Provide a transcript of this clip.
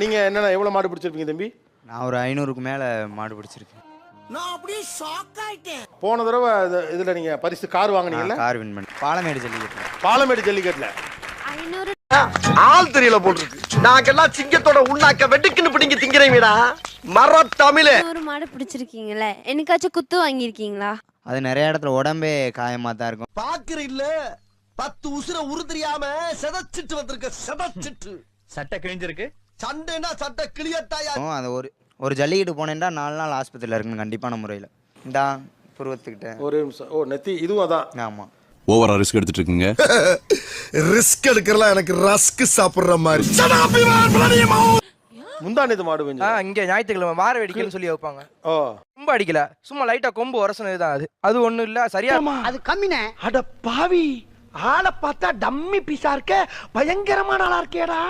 நீங்க என்னென்ன எவ்வளவு மாடு பிடிச்சிருப்பீங்க தம்பி? நான் ஒரு 500க்கு மேல மாடு பிடிச்சிருக்கேன். நான் அப்படியே ஷாக் ஆயிட்டேன். போன தடவை இதுல நீங்க பரிசு கார் வாங்குனீங்கல்ல? கார் வின் பண்ணேன். பாலமேடு ஜல்லிக்கட்டுல. பாலமேடு ஜல்லிக்கட்டுல 500 ஆள் தெரியல போட்டுருக்கு. நாங்கெல்லாம் சிங்கத்தோட உண்ணாக்க வெட்டுக்குன்னு பிடிங்க திங்கிறீங்கடா. மர தமிழே. 100 மாடு பிடிச்சிருக்கீங்கல்ல, என்னைக்காச்சும் குத்து வாங்கியிருக்கீங்களா? அது நிறைய இடத்துல உடம்பே காயமா தான் இருக்கும். பாக்குற இல்ல 10 உசுர உருதெரியாம செதச்சிட்டு வந்திருக்க செதச்சிட்டு. சட்டை கிழிஞ்சிருக்கு. சண்டைனா சட்டை கிளியத்தாயா. அது ஒரு ஜல்லிக்கட்டு போனேன்டா 4 நாள் ஆஸ்பத்திரியில் இருக்கணும் கண்டிப்பான முறையில். இந்தா புருவத்துக்கிட்ட ஒரு நிமிஷம். ஓ நெத்தி இதுவும் அதான். ஆமா. ஓவரா ரிஸ்க் எடுத்துட்டு இருக்கீங்க. ரிஸ்க் எடுக்கறலாம் எனக்கு ரஸ்க் சாப்பிடுற மாதிரி. முந்தானது மாடு கொஞ்சம். இங்க ஞாயிற்றுக்கிழமை வார வேடிக்கைன்னு சொல்லி வைப்பாங்க. ஓ கொம்பு அடிக்கல, சும்மா லைட்டா கொம்பு உரசனது தான். அது ஒண்ணும் இல்ல, சரியா அது கம்மினே. அட பாவி, ஆளை பார்த்தா டம்மி பீஸா இருக்க, பயங்கரமான ஆளா இருக்கேடா.